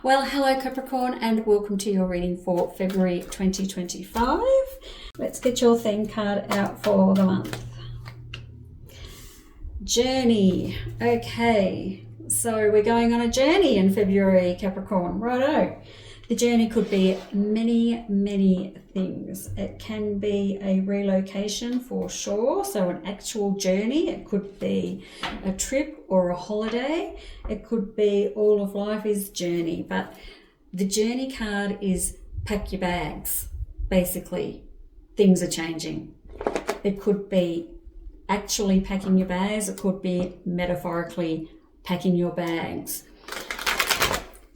Well, hello Capricorn, and welcome to your reading for February 2025. Let's get your theme card out for the month. Journey. Okay, so we're going on a journey in February, Capricorn. Righto. The journey could be many things. It can be a relocation for sure, so an actual journey. It could be a trip or a holiday. It could be all of life is journey, but the journey card is pack your bags. Basically, things are changing. It could be actually packing your bags. It could be metaphorically packing your bags.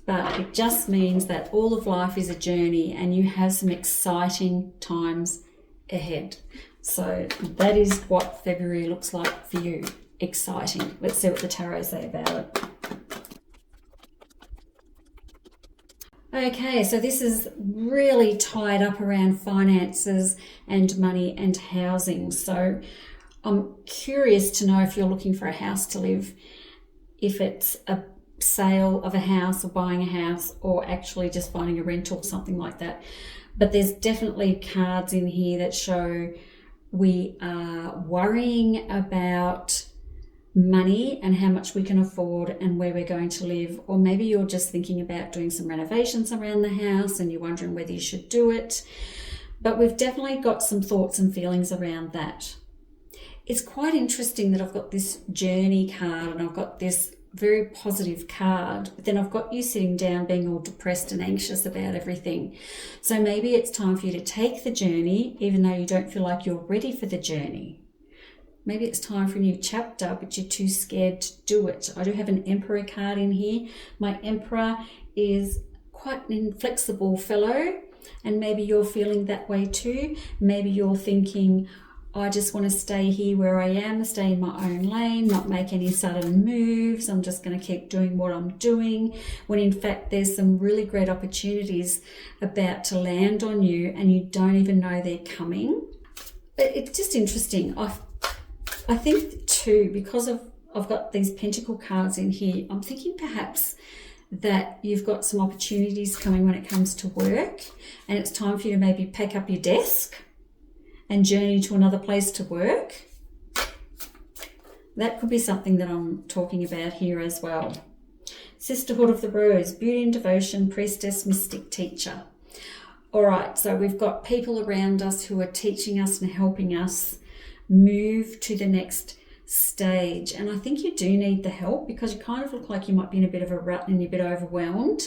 But it just means that all of life is a journey and you have some exciting times ahead. So that is what February looks like for you. Exciting. Let's see what the tarot say about it. Okay, so this is really tied up around finances and money and housing. So I'm curious to know if you're looking for a house to live, if it's a sale of a house or buying a house, or actually just finding a rental, something like that. But there's definitely cards in here that show we are worrying about money and how much we can afford and where we're going to live. Or maybe you're just thinking about doing some renovations around the house and you're wondering whether you should do it. But we've definitely got some thoughts and feelings around that. It's quite interesting that I've got this journey card and I've got this very positive card, but then I've got you sitting down being all depressed and anxious about everything. So maybe it's time for you to take the journey, even though you don't feel like you're ready for the journey. Maybe it's time for a new chapter, but you're too scared to do it. I do have an Emperor card in here. My Emperor is quite an inflexible fellow, and maybe you're feeling that way too. Maybe you're thinking, I just want to stay here where I am, stay in my own lane, not make any sudden moves. I'm just going to keep doing what I'm doing, when in fact there's some really great opportunities about to land on you and you don't even know they're coming. It's just interesting. I think too, because I've got these Pentacle cards in here, I'm thinking perhaps that you've got some opportunities coming when it comes to work, and it's time for you to maybe pack up your desk and journey to another place to work. That could be something that I'm talking about here as well. Sisterhood of the Rose, beauty and devotion, priestess, mystic, teacher. All right, so we've got people around us who are teaching us and helping us move to the next stage. And I think you do need the help, because you kind of look like you might be in a bit of a rut and you're a bit overwhelmed.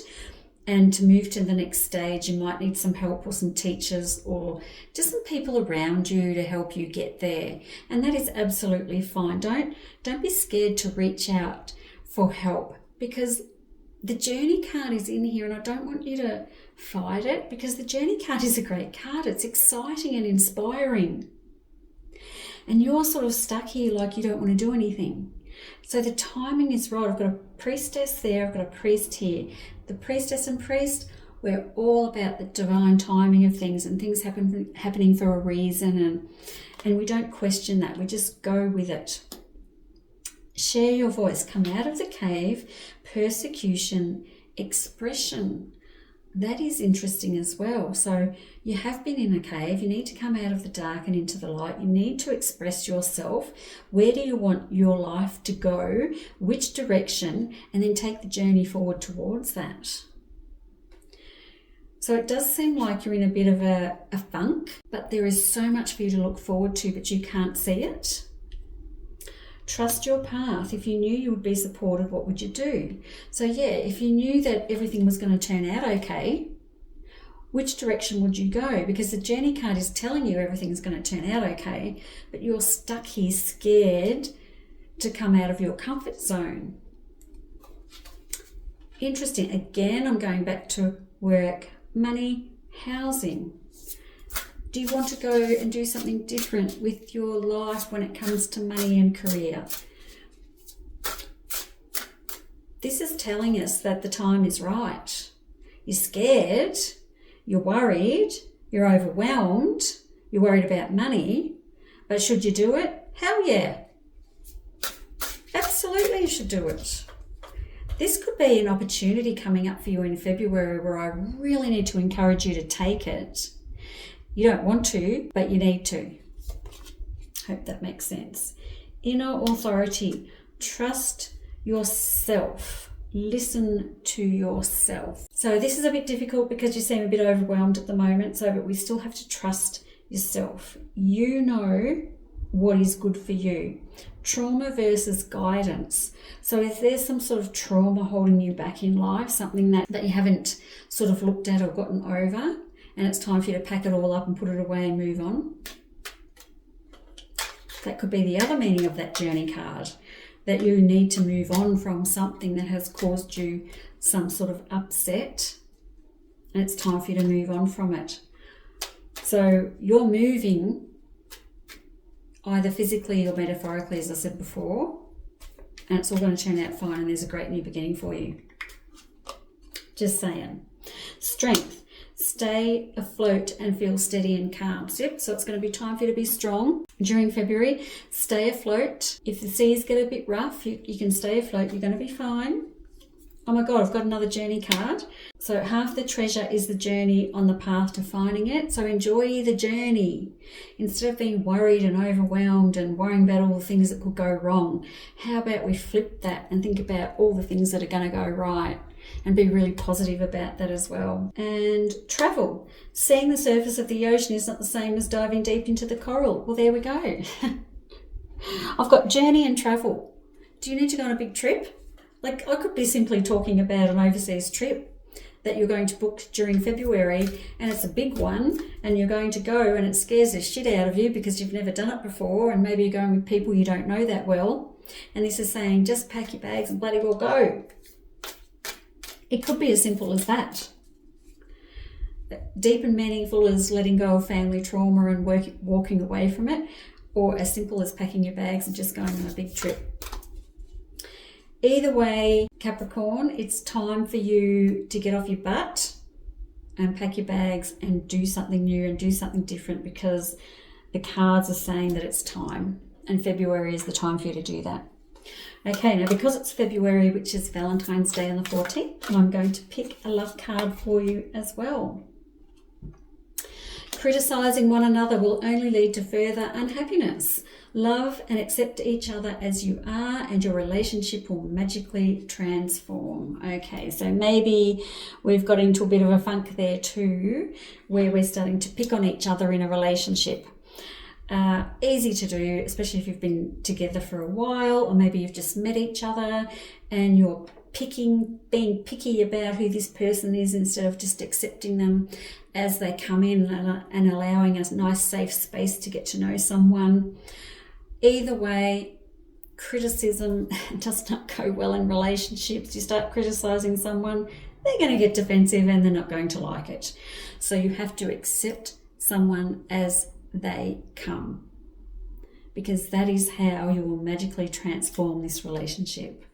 And to move to the next stage, you might need some help or some teachers or just some people around you to help you get there. And that is absolutely fine. Don't be scared to reach out for help, because the journey card is in here and I don't want you to fight it, because the journey card is a great card. It's exciting and inspiring. And you're sort of stuck here like you don't want to do anything. So the timing is right. I've got a priestess there, I've got a priest here. The priestess and priest, we're all about the divine timing of things, and things happening for a reason, and we don't question that. We just go with it. Share your voice. Come out of the cave. Persecution. Expression. That is interesting as well. So you have been in a cave. You need to come out of the dark and into the light. You need to express yourself. Where do you want your life to go? Which direction? And then take the journey forward towards that. So it does seem like you're in a bit of a funk, but there is so much for you to look forward to, but you can't see it. Trust your path. If you knew you would be supported, what would you do? So yeah, if you knew that everything was going to turn out okay, which direction would you go? Because the journey card is telling you everything's going to turn out okay, but you're stuck here scared to come out of your comfort zone. Interesting. Again, I'm going back to work, money, housing. Do you want to go and do something different with your life when it comes to money and career? This is telling us that the time is right. You're scared, you're worried, you're overwhelmed, you're worried about money, but should you do it? Hell yeah. Absolutely you should do it. This could be an opportunity coming up for you in February where I really need to encourage you to take it. You don't want to, but you need to. Hope that makes sense. Inner authority. Trust yourself. Listen to yourself. So this is a bit difficult because you seem a bit overwhelmed at the moment, but we still have to trust yourself. You know what is good for you. Trauma versus guidance. So if there's some sort of trauma holding you back in life, something that you haven't sort of looked at or gotten over, and it's time for you to pack it all up and put it away and move on, that could be the other meaning of that journey card, that you need to move on from something that has caused you some sort of upset, and it's time for you to move on from it. So you're moving either physically or metaphorically, as I said before, and it's all going to turn out fine, and there's a great new beginning for you. Just saying. Strength. Stay afloat and feel steady and calm. Yep, so it's going to be time for you to be strong during February. Stay afloat. If the seas get a bit rough, you can stay afloat. You're going to be fine. Oh my God, I've got another journey card. So half the treasure is the journey on the path to finding it. So enjoy the journey. Instead of being worried and overwhelmed and worrying about all the things that could go wrong, how about we flip that and think about all the things that are going to go right and be really positive about that as well. And travel. Seeing the surface of the ocean is not the same as diving deep into the coral. Well, there we go. I've got journey and travel. Do you need to go on a big trip? Like, I could be simply talking about an overseas trip that you're going to book during February, and it's a big one, and you're going to go and it scares the shit out of you because you've never done it before, and maybe you're going with people you don't know that well. And this is saying, just pack your bags and bloody well go. It could be as simple as that. Deep and meaningful as letting go of family trauma and walking away from it, or as simple as packing your bags and just going on a big trip. Either way, Capricorn, it's time for you to get off your butt and pack your bags and do something new and do something different, because the cards are saying that it's time, and February is the time for you to do that. Okay, now because it's February, which is Valentine's Day on the 14th, I'm going to pick a love card for you as well. Criticizing one another will only lead to further unhappiness. Love and accept each other as you are, and your relationship will magically transform. Okay, so maybe we've got into a bit of a funk there too, where we're starting to pick on each other in a relationship. Easy to do, especially if you've been together for a while, or maybe you've just met each other and you're being picky about who this person is instead of just accepting them as they come in and allowing a nice safe space to get to know someone. Either way, criticism does not go well in relationships. You start criticizing someone, they're going to get defensive and they're not going to like it. So you have to accept someone as they come, because that is how you will magically transform this relationship.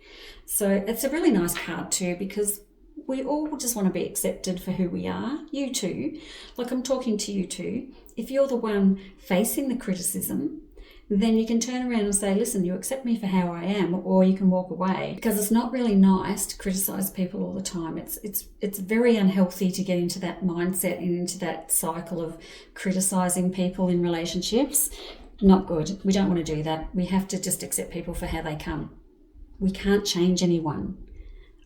So it's a really nice card too, because we all just want to be accepted for who we are. You too. Like, I'm talking to you too. If you're the one facing the criticism, then you can turn around and say, listen, you accept me for how I am, or you can walk away, because it's not really nice to criticize people all the time. It's very unhealthy to get into that mindset and into that cycle of criticizing people in relationships. Not good. We don't want to do that. We have to just accept people for how they come. We can't change anyone.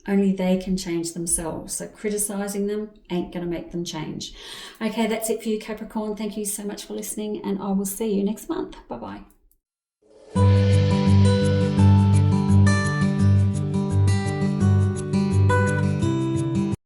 Only they can change themselves. So criticizing them ain't going to make them change. Okay, that's it for you, Capricorn. Thank you so much for listening, and I will see you next month. Bye-bye.